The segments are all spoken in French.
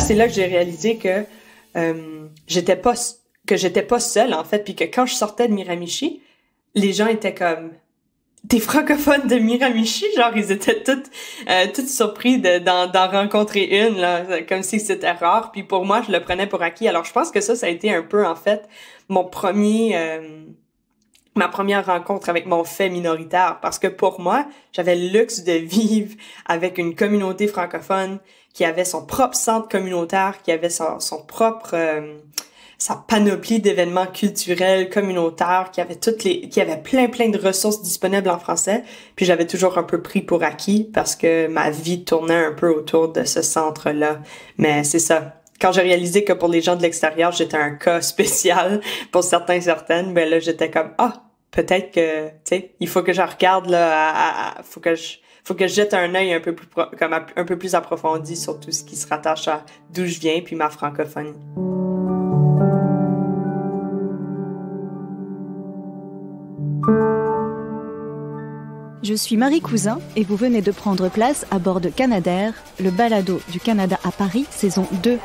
c'est là que j'ai réalisé que j'étais pas seule, en fait, puis que quand je sortais de Miramichi, les gens étaient comme des francophones de Miramichi, genre ils étaient toutes surpris d'en rencontrer une, là, comme si c'était rare. Puis pour moi, je le prenais pour acquis. Alors je pense que ça a été un peu, en fait, ma première rencontre avec mon fait minoritaire, parce que pour moi, j'avais le luxe de vivre avec une communauté francophone qui avait son propre centre communautaire, qui avait son propre sa panoplie d'événements culturels communautaires, qui avait plein de ressources disponibles en français. Puis j'avais toujours un peu pris pour acquis parce que ma vie tournait un peu autour de ce centre-là. Mais c'est ça. Quand j'ai réalisé que pour les gens de l'extérieur, j'étais un cas spécial pour certaines, ben là j'étais comme peut-être que, tu sais, il faut que je regarde là, faut que je jette un œil un peu plus approfondi sur tout ce qui se rattache à d'où je viens puis ma francophonie. Je suis Marie Cousin et vous venez de prendre place à bord de Canadair, le balado du Canada à Paris, saison 2.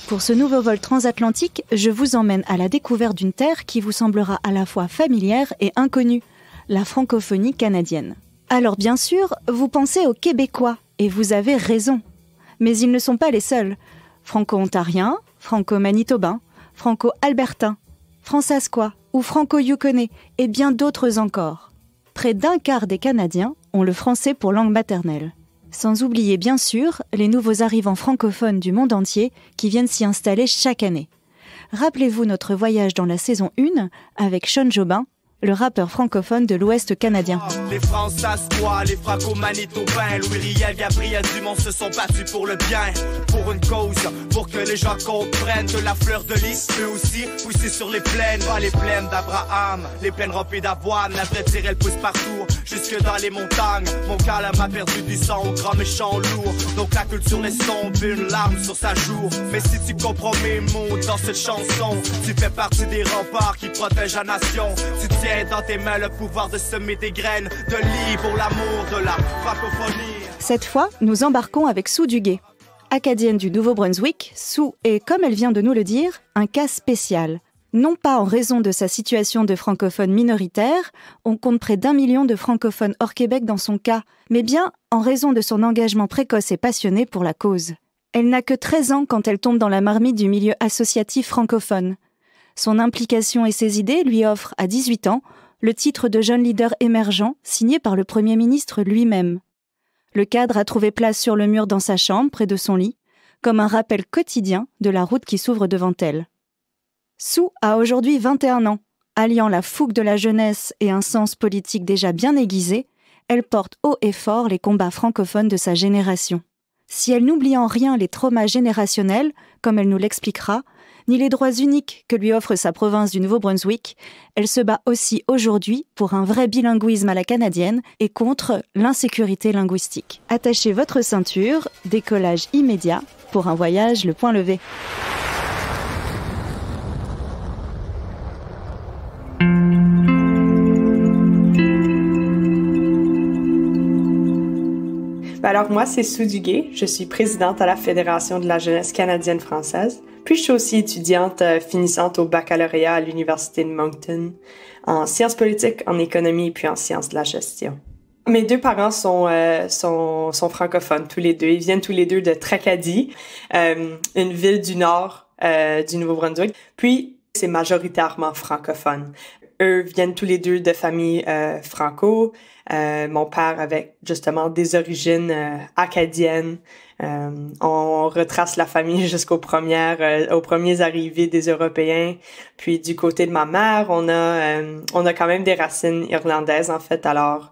Pour ce nouveau vol transatlantique, je vous emmène à la découverte d'une terre qui vous semblera à la fois familière et inconnue, la francophonie canadienne. Alors bien sûr, vous pensez aux Québécois, et vous avez raison. Mais ils ne sont pas les seuls. Franco-ontariens, franco-manitobains, franco-albertains, fransaskois ou franco-yukonais, et bien d'autres encore. Près d'un quart des Canadiens ont le français pour langue maternelle. Sans oublier bien sûr les nouveaux arrivants francophones du monde entier qui viennent s'y installer chaque année. Rappelez-vous notre voyage dans la saison 1 avec Sean Jobin, le rappeur francophone de l'Ouest canadien. Les Fransaskois, les Franco-Manitobains, Louis Riel, Gabriel Dumont se sont battus pour le bien, pour une cause, pour que les gens comprennent que la fleur de lys peut aussi pousser sur les plaines, pas les plaines d'Abraham, les plaines remplies d'avoine, la vraie tire elle pousse partout, jusque dans les montagnes. Mon calme a perdu du sang au grand méchant lourd, donc la culture laisse tomber une larme sur sa joue. Mais si tu comprends mes mots dans cette chanson, tu fais partie des remparts qui protègent la nation. Tu tiens dans tes mains le pouvoir de semer des graines de lit pour l'amour de la francophonie. Cette fois, nous embarquons avec Sue Duguay. Acadienne du Nouveau-Brunswick, Sue est, comme elle vient de nous le dire, un cas spécial. Non pas en raison de sa situation de francophone minoritaire, on compte près d'1 million de francophones hors Québec dans son cas, mais bien en raison de son engagement précoce et passionné pour la cause. Elle n'a que 13 ans quand elle tombe dans la marmite du milieu associatif francophone. Son implication et ses idées lui offrent, à 18 ans, le titre de jeune leader émergent signé par le Premier ministre lui-même. Le cadre a trouvé place sur le mur dans sa chambre, près de son lit, comme un rappel quotidien de la route qui s'ouvre devant elle. Sue a aujourd'hui 21 ans. Alliant la fougue de la jeunesse et un sens politique déjà bien aiguisé, elle porte haut et fort les combats francophones de sa génération. Si elle n'oublie en rien les traumas générationnels, comme elle nous l'expliquera, ni les droits uniques que lui offre sa province du Nouveau-Brunswick, elle se bat aussi aujourd'hui pour un vrai bilinguisme à la canadienne et contre l'insécurité linguistique. Attachez votre ceinture, décollage immédiat pour un voyage le point levé. Alors moi, c'est Sue Duguay, je suis présidente à la Fédération de la jeunesse canadienne-française. Puis je suis aussi étudiante finissante au baccalauréat à l'Université de Moncton, en sciences politiques, en économie et puis en sciences de la gestion. Mes deux parents sont francophones, tous les deux. Ils viennent tous les deux de Tracadie, une ville du nord du Nouveau-Brunswick. Puis c'est majoritairement francophone. Eux viennent tous les deux de familles franco. Mon père avec justement des origines acadiennes. On retrace la famille aux premiers arrivés des Européens. Puis du côté de ma mère, on a quand même des racines irlandaises en fait, alors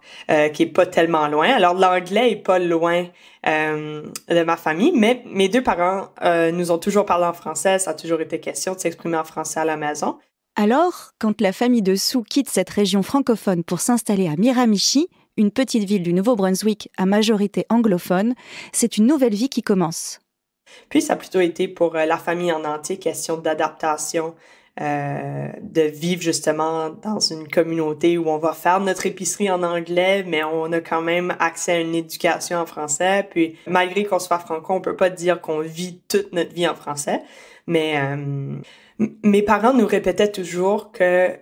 qui est pas tellement loin. Alors l'anglais est pas loin de ma famille, mais mes deux parents nous ont toujours parlé en français. Ça a toujours été question de s'exprimer en français à la maison. Alors, quand la famille de Sue quitte cette région francophone pour s'installer à Miramichi, une petite ville du Nouveau-Brunswick à majorité anglophone, c'est une nouvelle vie qui commence. Puis ça a plutôt été pour la famille en entier question d'adaptation de vivre justement dans une communauté où on va faire notre épicerie en anglais, mais on a quand même accès à une éducation en français. Puis malgré qu'on soit franco, on peut pas dire qu'on vit toute notre vie en français. Mais mes parents nous répétaient toujours que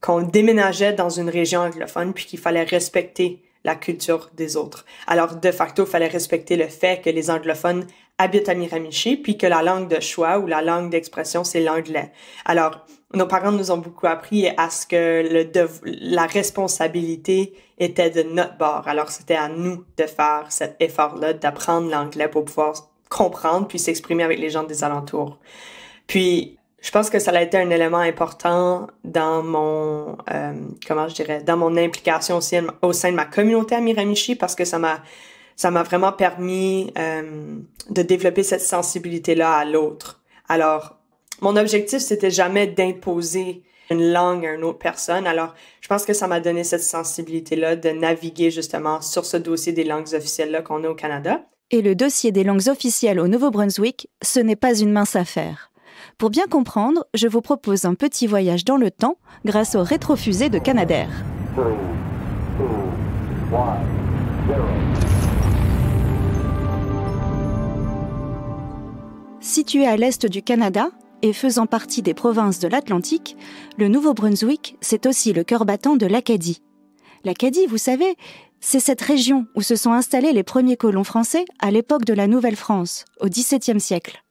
qu'on déménageait dans une région anglophone puis qu'il fallait respecter la culture des autres. Alors, de facto, il fallait respecter le fait que les anglophones habitent à Miramichi puis que la langue de choix ou la langue d'expression, c'est l'anglais. Alors, nos parents nous ont beaucoup appris à ce que la responsabilité était de notre bord. Alors, c'était à nous de faire cet effort-là, d'apprendre l'anglais pour pouvoir comprendre puis s'exprimer avec les gens des alentours. Puis, je pense que ça a été un élément important dans mon, dans mon implication aussi au sein de ma communauté à Miramichi parce que ça m'a vraiment permis de développer cette sensibilité-là à l'autre. Alors, mon objectif, c'était jamais d'imposer une langue à une autre personne. Alors, je pense que ça m'a donné cette sensibilité-là de naviguer justement sur ce dossier des langues officielles-là qu'on a au Canada. Et le dossier des langues officielles au Nouveau-Brunswick, ce n'est pas une mince affaire. Pour bien comprendre, je vous propose un petit voyage dans le temps grâce au rétrofusée de Canadair. 3, 2, 1, 0. Situé à l'est du Canada et faisant partie des provinces de l'Atlantique, le Nouveau-Brunswick, c'est aussi le cœur battant de l'Acadie. L'Acadie, vous savez, c'est cette région où se sont installés les premiers colons français à l'époque de la Nouvelle-France, au XVIIe siècle.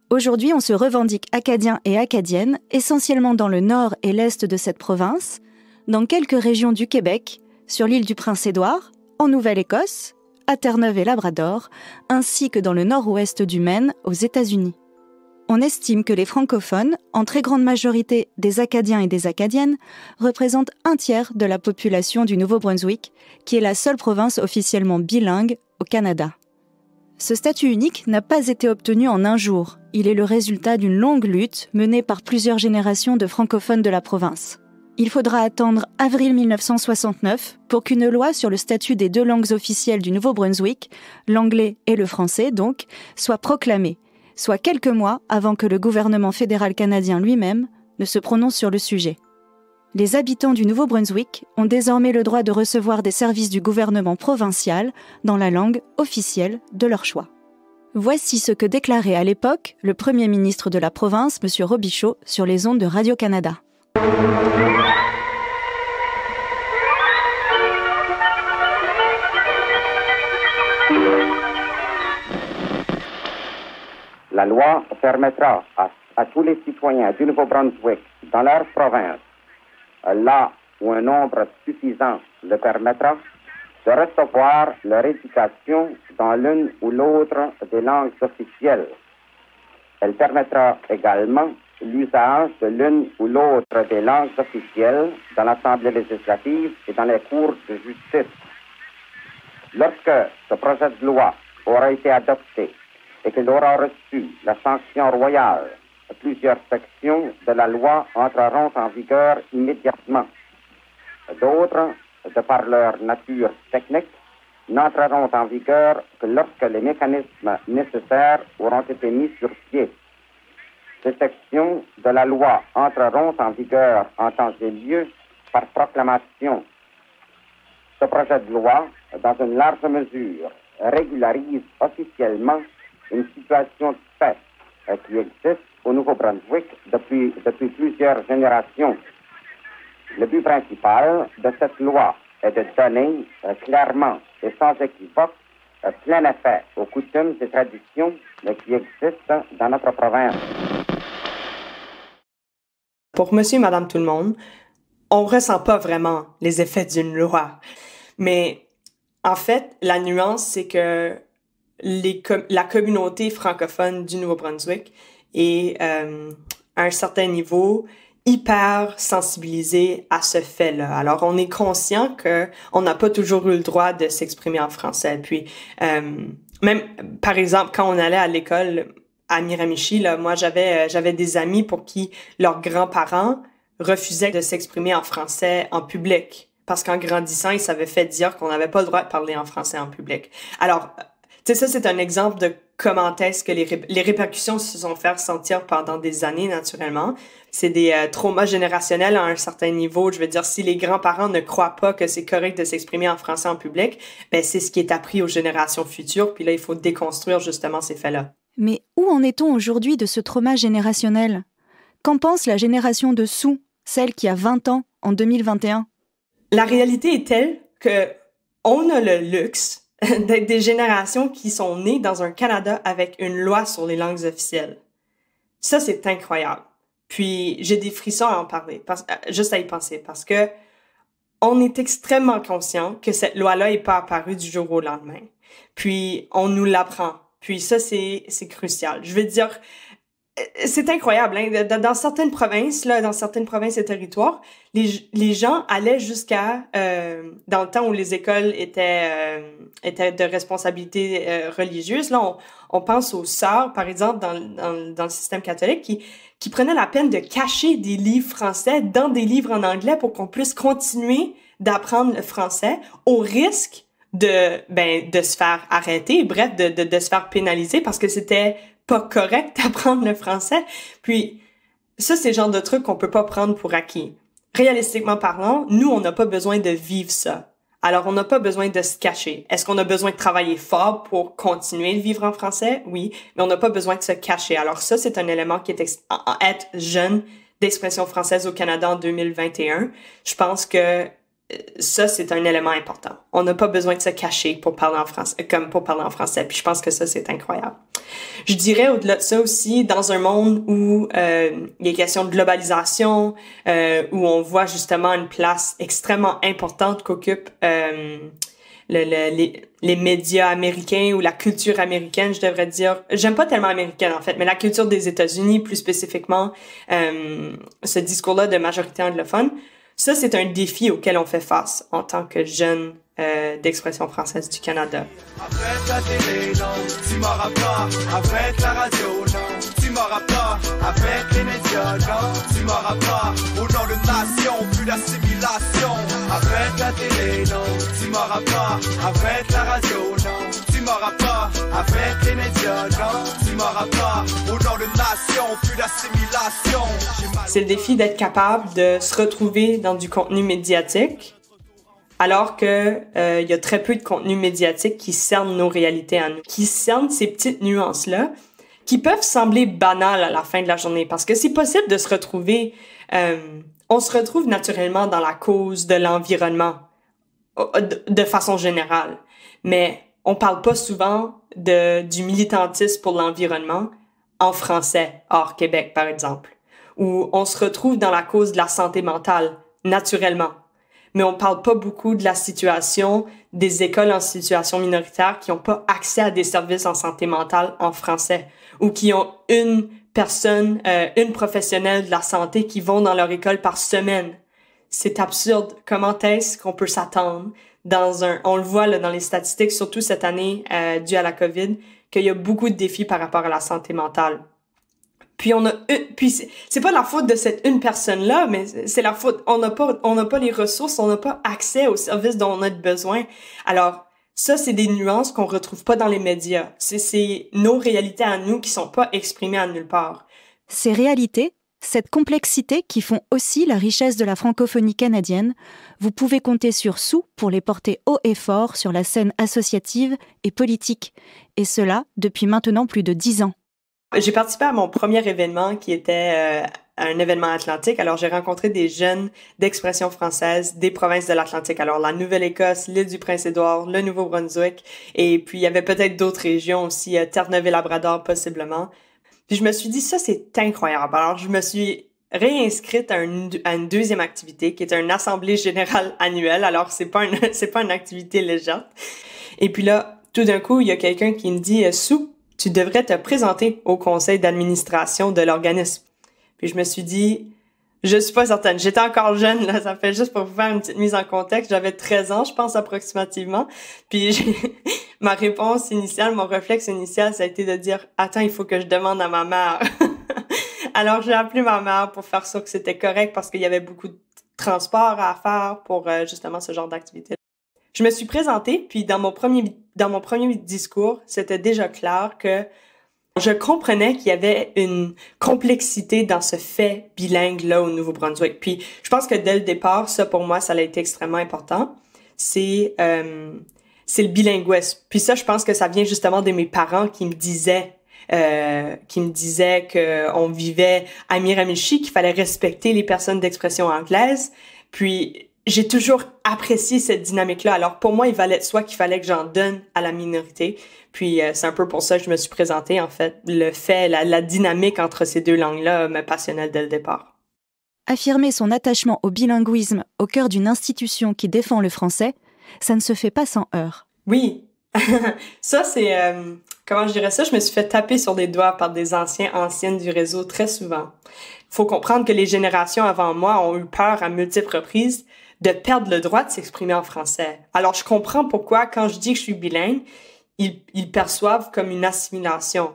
Aujourd'hui, on se revendique acadiens et acadiennes, essentiellement dans le nord et l'est de cette province, dans quelques régions du Québec, sur l'île du Prince-Édouard, en Nouvelle-Écosse, à Terre-Neuve et Labrador, ainsi que dans le nord-ouest du Maine, aux États-Unis. On estime que les francophones, en très grande majorité des Acadiens et des Acadiennes, représentent un tiers de la population du Nouveau-Brunswick, qui est la seule province officiellement bilingue au Canada. Ce statut unique n'a pas été obtenu en un jour. Il est le résultat d'une longue lutte menée par plusieurs générations de francophones de la province. Il faudra attendre avril 1969 pour qu'une loi sur le statut des deux langues officielles du Nouveau-Brunswick, l'anglais et le français donc, soit proclamée, soit quelques mois avant que le gouvernement fédéral canadien lui-même ne se prononce sur le sujet. Les habitants du Nouveau-Brunswick ont désormais le droit de recevoir des services du gouvernement provincial dans la langue officielle de leur choix. Voici ce que déclarait à l'époque le premier ministre de la province, M. Robichaud, sur les ondes de Radio-Canada. La loi permettra à tous les citoyens du Nouveau-Brunswick, dans leur province, là où un nombre suffisant le permettra, de recevoir leur éducation dans l'une ou l'autre des langues officielles. Elle permettra également l'usage de l'une ou l'autre des langues officielles dans l'Assemblée législative et dans les cours de justice. Lorsque ce projet de loi aura été adopté et qu'il aura reçu la sanction royale, plusieurs sections de la loi entreront en vigueur immédiatement. D'autres, de par leur nature technique, n'entreront en vigueur que lorsque les mécanismes nécessaires auront été mis sur pied. Ces sections de la loi entreront en vigueur en temps et lieu par proclamation. Ce projet de loi, dans une large mesure, régularise officiellement une situation de fait qui existe au Nouveau-Brunswick depuis plusieurs générations. Le but principal de cette loi est de donner clairement et sans équivoque plein effet aux coutumes et traditions qui existent dans notre province. Pour monsieur et madame tout le monde, on ressent pas vraiment les effets d'une loi. Mais en fait, la nuance, c'est que la communauté francophone du Nouveau-Brunswick est à un certain niveau hyper sensibilisée à ce fait-là. Alors, on est conscient que on n'a pas toujours eu le droit de s'exprimer en français. Puis, même, par exemple, quand on allait à l'école à Miramichi, là, moi, j'avais des amis pour qui leurs grands-parents refusaient de s'exprimer en français en public. Parce qu'en grandissant, ils s'avaient fait dire qu'on n'avait pas le droit de parler en français en public. Alors, tu sais, ça, c'est un exemple de comment est-ce que les répercussions se sont fait ressentir pendant des années, naturellement. C'est des traumas générationnels à un certain niveau. Je veux dire, si les grands-parents ne croient pas que c'est correct de s'exprimer en français en public, ben c'est ce qui est appris aux générations futures. Puis là, il faut déconstruire justement ces faits-là. Mais où en est-on aujourd'hui de ce trauma générationnel? Qu'en pense la génération de Sue, celle qui a 20 ans en 2021? La réalité est telle que on a le luxe d'être des générations qui sont nées dans un Canada avec une loi sur les langues officielles. Ça, c'est incroyable. Puis, j'ai des frissons à en parler, juste à y penser, parce que on est extrêmement conscient que cette loi-là n'est pas apparue du jour au lendemain. Puis, on nous l'apprend. Puis ça, c'est crucial. Je veux dire, c'est incroyable, hein? Dans certaines provinces, dans certaines provinces et territoires, les gens allaient jusqu'à, dans le temps où les écoles étaient de responsabilité religieuse, là, on pense aux sœurs, par exemple, dans le système catholique, qui prenaient la peine de cacher des livres français dans des livres en anglais pour qu'on puisse continuer d'apprendre le français au risque de se faire arrêter, bref, de se faire pénaliser parce que c'était pas correct d'apprendre le français. Puis, ça, c'est le genre de truc qu'on peut pas prendre pour acquis. Réalistiquement parlant, nous, on n'a pas besoin de vivre ça. Alors, on n'a pas besoin de se cacher. Est-ce qu'on a besoin de travailler fort pour continuer de vivre en français? Oui, mais on n'a pas besoin de se cacher. Alors ça, c'est un élément qui est être jeune d'expression française au Canada en 2021. Je pense que ça, c'est un élément important. On n'a pas besoin de se cacher pour parler en français, Puis je pense que ça, c'est incroyable. Je dirais au-delà de ça aussi, dans un monde où il est question de globalisation, où on voit justement une place extrêmement importante qu'occupent les médias américains ou la culture américaine, je devrais dire. J'aime pas tellement américaine, en fait, mais la culture des États-Unis, plus spécifiquement, ce discours-là de majorité anglophone. Ça, c'est un défi auquel on fait face en tant que jeune d'expression française du Canada. Avec la télé, non, tu m'auras pas. Avec la radio, non, tu m'auras pas. Avec les médias, non, tu m'auras pas. Au nom de nation, plus d'assimilation. Avec la télé, non, tu m'auras pas. Avec la radio, non, tu m'auras pas. Avec les médias, non, tu m'auras pas. Au nom de nation, plus d'assimilation. C'est le défi d'être capable de se retrouver dans du contenu médiatique, alors que il y a très peu de contenu médiatique qui cerne nos réalités à nous, qui cerne ces petites nuances-là, qui peuvent sembler banales à la fin de la journée, parce que c'est possible de se retrouver, on se retrouve naturellement dans la cause de l'environnement, de façon générale, mais on parle pas souvent du militantisme pour l'environnement en français, hors Québec par exemple, où on se retrouve dans la cause de la santé mentale, naturellement. Mais on parle pas beaucoup de la situation des écoles en situation minoritaire qui ont pas accès à des services en santé mentale en français ou qui ont une professionnelle de la santé qui vont dans leur école par semaine. C'est absurde. Comment est-ce qu'on peut s'attendre on le voit là, dans les statistiques, surtout cette année due à la COVID, qu'il y a beaucoup de défis par rapport à la santé mentale. Puis c'est pas la faute de cette une personne-là, mais c'est la faute, on n'a pas les ressources, on n'a pas accès aux services dont on a besoin. Alors, ça, c'est des nuances qu'on retrouve pas dans les médias. C'est nos réalités à nous qui sont pas exprimées à nulle part. Ces réalités, cette complexité qui font aussi la richesse de la francophonie canadienne, vous pouvez compter sur Sue pour les porter haut et fort sur la scène associative et politique. Et cela depuis maintenant plus de 10 ans. J'ai participé à mon premier événement qui était un événement atlantique. Alors, j'ai rencontré des jeunes d'expression française des provinces de l'Atlantique. Alors, la Nouvelle-Écosse, l'île du Prince-Édouard, le Nouveau-Brunswick. Et puis, il y avait peut-être d'autres régions aussi, Terre-Neuve et Labrador possiblement. Puis, je me suis dit, ça, c'est incroyable. Alors, je me suis réinscrite à une deuxième activité qui est une assemblée générale annuelle. Alors, c'est pas une activité légère. Et puis là, tout d'un coup, il y a quelqu'un qui me dit, Sue, tu devrais te présenter au conseil d'administration de l'organisme. Puis je me suis dit, je suis pas certaine. J'étais encore jeune, là, ça fait juste pour vous faire une petite mise en contexte. J'avais 13 ans, je pense, approximativement. Puis ma réponse initiale, mon réflexe initial, ça a été de dire, attends, il faut que je demande à ma mère. Alors j'ai appelé ma mère pour faire sûr que c'était correct parce qu'il y avait beaucoup de transport à faire pour justement ce genre d'activité. Je me suis présentée, puis dans mon premier discours, c'était déjà clair que je comprenais qu'il y avait une complexité dans ce fait bilingue-là au Nouveau-Brunswick. Puis je pense que dès le départ, ça pour moi, ça a été extrêmement important. C'est le bilinguisme. Puis ça, je pense que ça vient justement de mes parents qui me disaient que on vivait à Miramichi, qu'il fallait respecter les personnes d'expression anglaise. Puis j'ai toujours apprécié cette dynamique-là. Alors pour moi, il valait de soi qu'il fallait que j'en donne à la minorité. Puis c'est un peu pour ça que je me suis présentée, en fait. La dynamique entre ces deux langues-là me passionnait dès le départ. Affirmer son attachement au bilinguisme au cœur d'une institution qui défend le français, ça ne se fait pas sans heurts. Oui. Ça, c'est... comment je dirais ça? Je me suis fait taper sur les doigts par des anciennes du réseau très souvent. Il faut comprendre que les générations avant moi ont eu peur à multiples reprises de perdre le droit de s'exprimer en français. Alors, je comprends pourquoi, quand je dis que je suis bilingue, ils perçoivent comme une assimilation.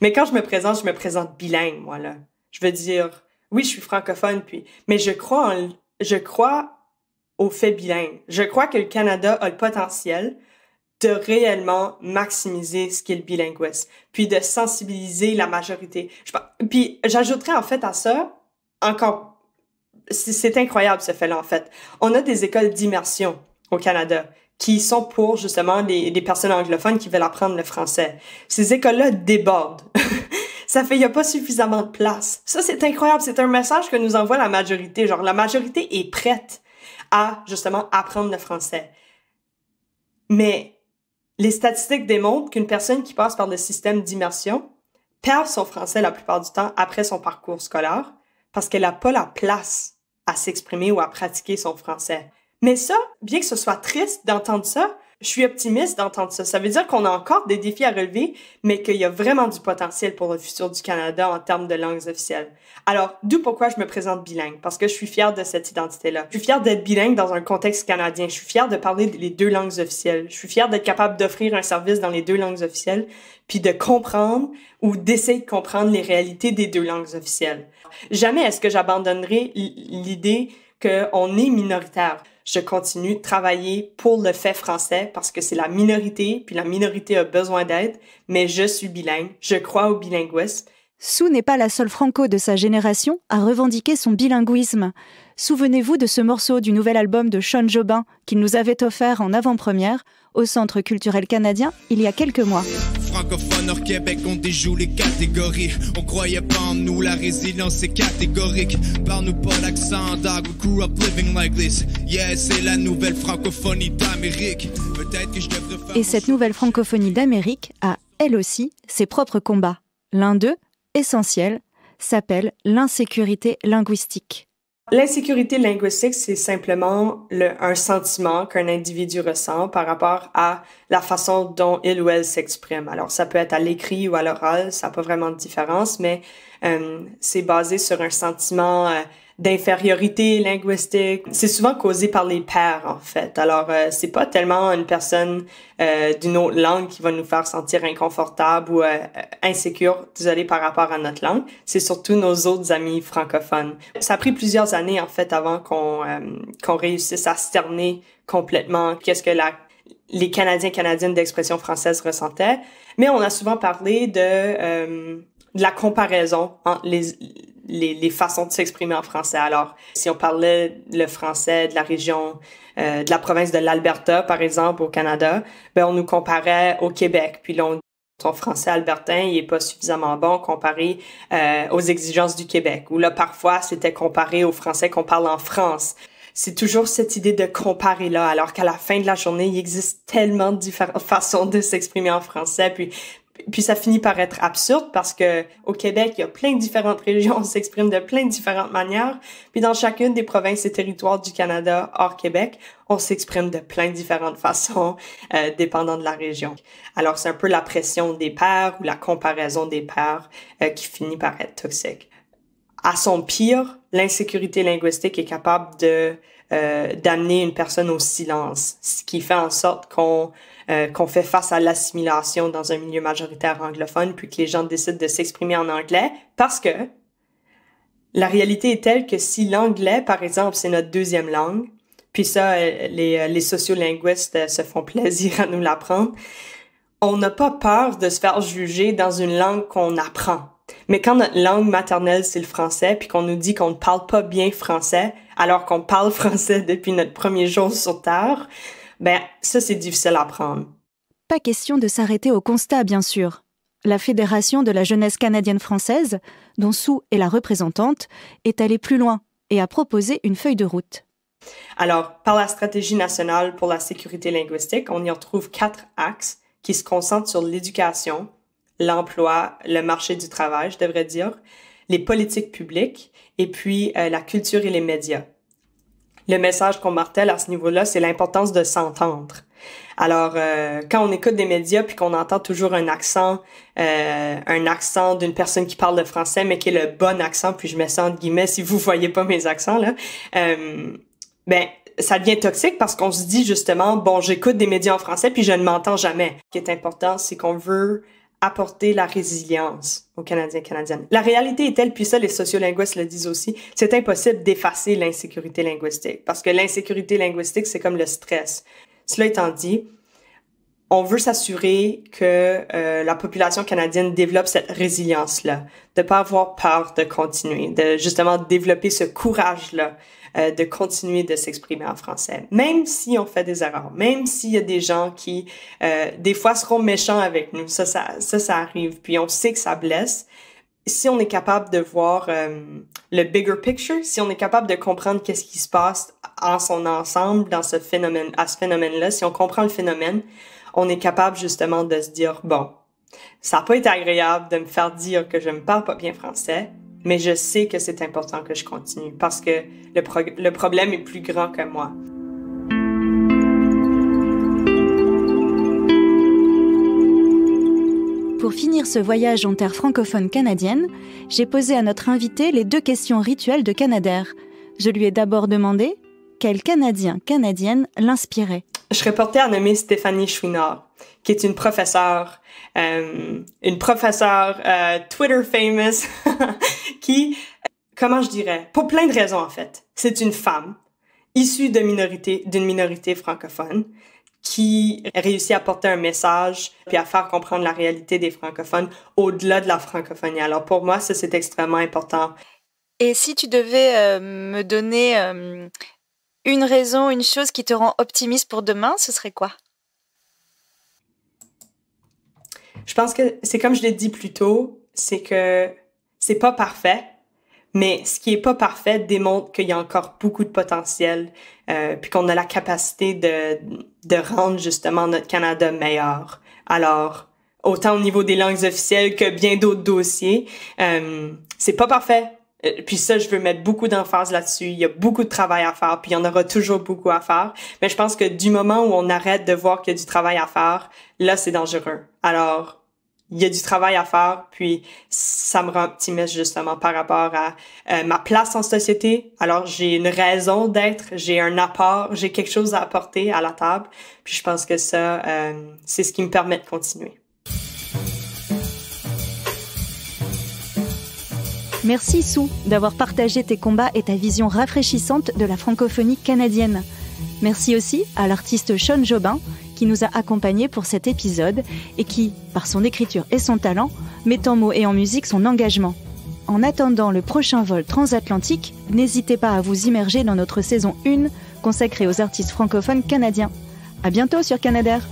Mais quand je me présente bilingue, moi, là. Je veux dire, oui, je suis francophone, mais je crois au fait bilingue. Je crois que le Canada a le potentiel de réellement maximiser ce qu'est le bilinguisme, puis de sensibiliser la majorité. Puis j'ajouterais en fait à ça, encore, c'est incroyable ce fait-là, en fait. On a des écoles d'immersion au Canada qui sont pour, justement, les personnes anglophones qui veulent apprendre le français. Ces écoles-là débordent. Ça fait, il n'y a pas suffisamment de place. Ça, c'est incroyable. C'est un message que nous envoie la majorité. Genre, la majorité est prête à, justement, apprendre le français. Mais les statistiques démontrent qu'une personne qui passe par le système d'immersion perd son français la plupart du temps après son parcours scolaire parce qu'elle n'a pas la place à s'exprimer ou à pratiquer son français. Mais ça, bien que ce soit triste d'entendre ça, je suis optimiste d'entendre ça. Ça veut dire qu'on a encore des défis à relever, mais qu'il y a vraiment du potentiel pour le futur du Canada en termes de langues officielles. Alors, d'où pourquoi je me présente bilingue, parce que je suis fière de cette identité-là. Je suis fière d'être bilingue dans un contexte canadien. Je suis fière de parler les deux langues officielles. Je suis fière d'être capable d'offrir un service dans les deux langues officielles, puis de comprendre ou d'essayer de comprendre les réalités des deux langues officielles. Jamais est-ce que j'abandonnerai l'idée qu'on est minoritaire. Je continue de travailler pour le fait français parce que c'est la minorité, puis la minorité a besoin d'aide, mais je suis bilingue, je crois au bilinguisme. Sue n'est pas la seule franco de sa génération à revendiquer son bilinguisme. Souvenez-vous de ce morceau du nouvel album de Sean Jobin qu'il nous avait offert en avant-première au Centre culturel canadien il y a quelques mois. Francophones hors Québec, on déjoue les catégories. On croyait pas en nous, la résilience est catégorique. Parle-nous pas l'accent, dog, we grew up living like this. Yeah, c'est la nouvelle francophonie d'Amérique. Peut-être que je devrais faire... Et cette nouvelle francophonie d'Amérique a, elle aussi, ses propres combats. L'un d'eux, essentiel, s'appelle l'insécurité linguistique. L'insécurité linguistique, c'est simplement un sentiment qu'un individu ressent par rapport à la façon dont il ou elle s'exprime. Alors, ça peut être à l'écrit ou à l'oral, ça n'a pas vraiment de différence, mais c'est basé sur un sentiment d'infériorité linguistique. C'est souvent causé par les pairs, en fait. Alors, c'est pas tellement une personne d'une autre langue qui va nous faire sentir inconfortable ou insécure, désolé, par rapport à notre langue. C'est surtout nos autres amis francophones. Ça a pris plusieurs années, en fait, avant qu'on réussisse à cerner complètement qu'est-ce que les Canadiennes d'expression française ressentaient. Mais on a souvent parlé de la comparaison entre les façons de s'exprimer en français. Alors, si on parlait le français de la région, de la province de l'Alberta, par exemple, au Canada, ben, on nous comparait au Québec. Puis là, ton français albertain, il est pas suffisamment bon comparé aux exigences du Québec. Ou là, parfois, c'était comparé au français qu'on parle en France. C'est toujours cette idée de comparer là, alors qu'à la fin de la journée, il existe tellement de différentes façons de s'exprimer en français. Puis ça finit par être absurde parce que au Québec, il y a plein de différentes régions, on s'exprime de plein de différentes manières. Puis dans chacune des provinces et territoires du Canada hors Québec, on s'exprime de plein de différentes façons, dépendant de la région. Alors c'est un peu la pression des pairs ou la comparaison des pairs qui finit par être toxique. À son pire, l'insécurité linguistique est capable d'amener une personne au silence, ce qui fait en sorte qu'on fait face à l'assimilation dans un milieu majoritaire anglophone, puis que les gens décident de s'exprimer en anglais, parce que la réalité est telle que si l'anglais, par exemple, c'est notre deuxième langue, Puis ça, les sociolinguistes se font plaisir à nous l'apprendre. On n'a pas peur de se faire juger dans une langue qu'on apprend. Mais quand notre langue maternelle, c'est le français, puis qu'on nous dit qu'on ne parle pas bien français, alors qu'on parle français depuis notre premier jour sur Terre, ben ça, c'est difficile à apprendre. Pas question de s'arrêter au constat, bien sûr. La Fédération de la jeunesse canadienne-française, dont Sue est la représentante, est allée plus loin et a proposé une feuille de route. Alors, par la stratégie nationale pour la sécurité linguistique, on y retrouve 4 axes qui se concentrent sur l'éducation, l'emploi, le marché du travail, je devrais dire, les politiques publiques et puis la culture et les médias. Le message qu'on martèle à ce niveau-là, c'est l'importance de s'entendre. Alors, quand on écoute des médias puis qu'on entend toujours un accent d'une personne qui parle le français, mais qui est le bon accent, puis je mets ça entre guillemets si vous voyez pas mes accents, là, ben ça devient toxique parce qu'on se dit justement, bon, j'écoute des médias en français puis je ne m'entends jamais. Ce qui est important, c'est qu'on veut apporter la résilience aux Canadiens et Canadiennes. La réalité est telle, puis ça, les sociolinguistes le disent aussi, c'est impossible d'effacer l'insécurité linguistique parce que l'insécurité linguistique, c'est comme le stress. Cela étant dit, on veut s'assurer que la population canadienne développe cette résilience-là, de pas avoir peur de continuer, de justement développer ce courage-là, de continuer de s'exprimer en français, même si on fait des erreurs, même s'il y a des gens qui, des fois, seront méchants avec nous. Ça arrive, puis on sait que ça blesse. Si on est capable de voir le bigger picture, si on est capable de comprendre qu'est-ce qui se passe en son ensemble dans ce phénomène-là, si on comprend le phénomène, on est capable justement de se dire, bon, ça n'a pas été agréable de me faire dire que je ne parle pas bien français, mais je sais que c'est important que je continue parce que le problème est plus grand que moi. Pour finir ce voyage en terre francophone canadienne, j'ai posé à notre invité les 2 questions rituelles de Canadair. Je lui ai d'abord demandé quel Canadien, Canadienne l'inspirait. Je serais portée à nommer Stéphanie Chouinard, qui est une professeure Twitter famous, qui, comment je dirais, pour plein de raisons en fait. C'est une femme issue d'une minorité francophone qui réussit à porter un message puis à faire comprendre la réalité des francophones au-delà de la francophonie. Alors pour moi, ça c'est extrêmement important. Et si tu devais me donner une raison, une chose qui te rend optimiste pour demain, ce serait quoi? Je pense que c'est comme je l'ai dit plus tôt, c'est que c'est pas parfait, mais ce qui est pas parfait démontre qu'il y a encore beaucoup de potentiel, puis qu'on a la capacité de rendre justement notre Canada meilleur. Alors, autant au niveau des langues officielles que bien d'autres dossiers, c'est pas parfait. Puis ça, je veux mettre beaucoup d'emphase là-dessus. Il y a beaucoup de travail à faire, puis il y en aura toujours beaucoup à faire. Mais je pense que du moment où on arrête de voir qu'il y a du travail à faire, là, c'est dangereux. Alors, il y a du travail à faire, puis ça me rend optimiste justement par rapport à ma place en société. Alors, j'ai une raison d'être, j'ai un apport, j'ai quelque chose à apporter à la table. Puis je pense que ça, c'est ce qui me permet de continuer. Merci Sue d'avoir partagé tes combats et ta vision rafraîchissante de la francophonie canadienne. Merci aussi à l'artiste Sean Jobin qui nous a accompagnés pour cet épisode et qui, par son écriture et son talent, met en mots et en musique son engagement. En attendant le prochain vol transatlantique, n'hésitez pas à vous immerger dans notre saison 1 consacrée aux artistes francophones canadiens. À bientôt sur Canadair.